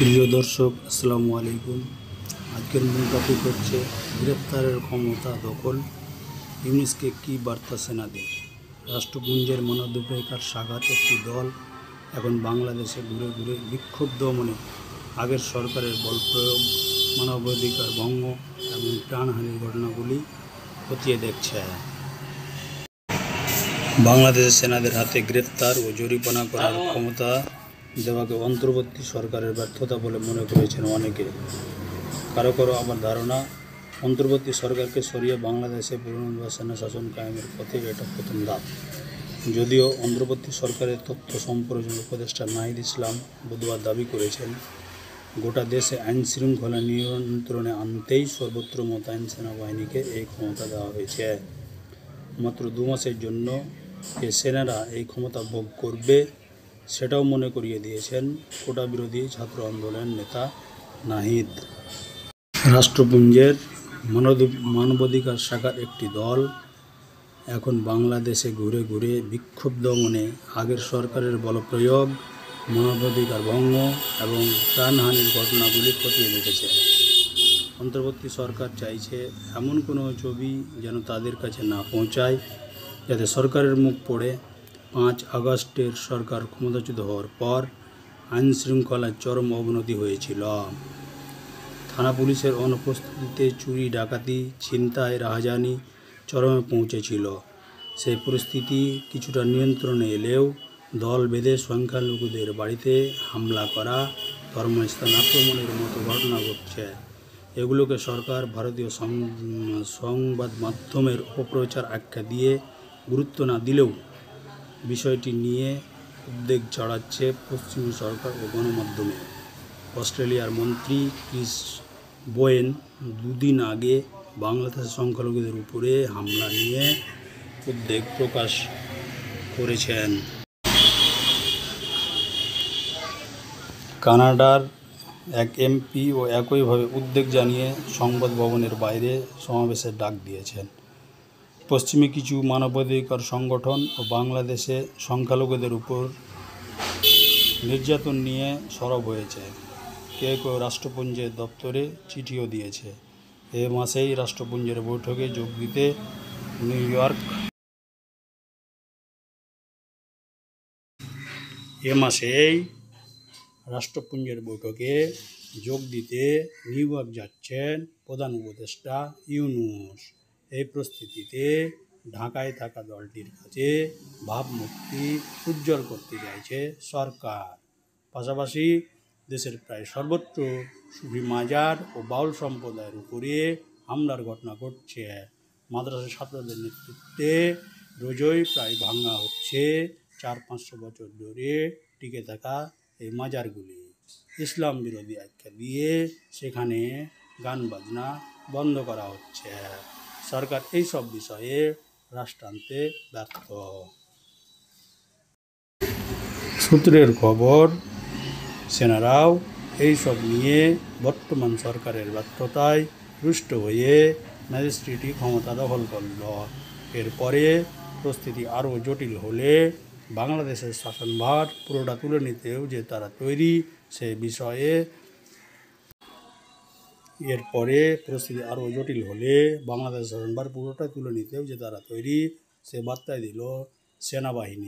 প্রিয় দর্শক, আসসালামু আলাইকুম। আজকের মূল টপিক হচ্ছে গ্রেপ্তারের ক্ষমতা দখল, ইউনূসকে কী বার্তা সেনাদের। রাষ্ট্রপুঞ্জের মানবাধিকার শাখার একটি দল এখন বাংলাদেশে ঘুরে ঘুরে বিক্ষোভ দমনে আগের সরকারের বলপ্রয়োগ, মানবাধিকার ভঙ্গ এবং প্রাণহানির ঘটনাগুলি খতিয়ে দেখছে। বাংলাদেশের সেনাদের হাতে গ্রেপ্তার ও জরিমানা করার ক্ষমতা দেওয়াকে অন্তর্বর্তী সরকারের ব্যর্থতা বলে মনে করেছেন অনেকে। কারো কারো আবার ধারণা, অন্তর্বর্তী সরকারকে সরিয়ে বাংলাদেশে পুনর্বার সেনা শাসন কায়েমের পথে এটা প্রথম ধাপ। যদিও অন্তর্বর্তী সরকারের তথ্য সম্প্রচার উপদেষ্টা নাহিদ ইসলাম বুধবার দাবি করেছেন, গোটা দেশে আইন শৃঙ্খলা নিয়ন্ত্রণে আনতেই সর্বত্র মোতায়েন সেনাবাহিনীকে এই ক্ষমতা দেওয়া হয়েছে। মাত্র 2 মাসের জন্য এ সেনারা এই ক্ষমতা ভোগ করবে, সেটাও মনে করিয়ে দিয়েছেন কোটা বিরোধী ছাত্র আন্দোলনের নেতা নাহিদ। রাষ্ট্রপুঞ্জের মানবাধিকার শাখার একটি দল এখন বাংলাদেশে ঘুরে ঘুরে বিক্ষোভ দমনে আগের সরকারের বলপ্রয়োগ, মানবাধিকার ভঙ্গ এবং প্রাণহানির ঘটনাগুলি খতিয়ে দেখেছে। অন্তর্বর্তী সরকার চাইছে এমন কোনো ছবি যেন তাদের কাছে না পৌঁছায়, যাতে সরকারের মুখ পড়ে 5 আগস্টের সরকার ক্ষমতাচ্যুত হওয়ার পর আইন শৃঙ্খলার চরম অবনতি হয়েছিল। থানা পুলিশের অনুপস্থিতিতে চুরি, ডাকাতি, ছিনতাই, রাহাজানি চরমে পৌঁছেছিল। সেই পরিস্থিতি কিছুটা নিয়ন্ত্রণে এলেও দল বেঁধে সংখ্যালঘুদের বাড়িতে হামলা করা, ধর্মস্থান আক্রমণের মতো ঘটনা ঘটছে। এগুলোকে সরকার ভারতীয় সংবাদ মাধ্যমের অপপ্রচার আখ্যা দিয়ে গুরুত্ব না দিলেও বিষয়টি নিয়ে উদ্বেগ ছড়াচ্ছে পশ্চিমী সরকার ও গণমাধ্যমে। অস্ট্রেলিয়ার মন্ত্রী ক্রিস বোয়েন 2 দিন আগে বাংলাদেশের সংখ্যালঘুদের উপরে হামলা নিয়ে উদ্বেগ প্রকাশ করেছেন। কানাডার এক এমপি ও একইভাবে উদ্বেগ জানিয়ে সংবাদ ভবনের বাইরে সমাবেশের ডাক দিয়েছেন। পশ্চিমী কিছু মানবাধিকার সংগঠন ও বাংলাদেশে সংখ্যালঘুদের উপর নির্যাতন নিয়ে সরব হয়েছে। কেউ কেউ রাষ্ট্রপুঞ্জের দপ্তরে চিঠিও দিয়েছে। এ মাসেই রাষ্ট্রপুঞ্জের বৈঠকে যোগ দিতে নিউ ইয়র্ক যাচ্ছেন প্রধান উপদেষ্টা ইউনূস। এই পরিস্থিতিতে ঢাকায় থাকা দলটির কাছে ভাবমূর্তি উজ্জ্বল করতে চাইছে সরকার। পাশাপাশি দেশের প্রায় সর্বত্র সুফি মাজার ও বাউল সম্প্রদায়ের উপরে হামলার ঘটনা ঘটছে। মাদ্রাসা ছাত্রদের নেতৃত্বে রোজই প্রায় ভাঙা হচ্ছে 400-500 বছর ধরে টিকে থাকা এই মাজারগুলি। ইসলাম বিরোধী আখ্যা দিয়ে সেখানে গান বাজনা বন্ধ করা হচ্ছে। সরকার এই সব বিষয়ে রাশ টানতে ব্যর্থ। সূত্রের খবর, সেনারাও এই সব নিয়ে বর্তমান সরকারের ব্যর্থতায় রুষ্ট হয়ে ম্যাজিস্ট্রেটি ক্ষমতা দখল করল। এরপরে পরিস্থিতি আরও জটিল হলে বাংলাদেশের শাসনভার পুরোটা তুলে নিতেও যে তারা তৈরি, সে বার্তাই দিল সেনাবাহিনী।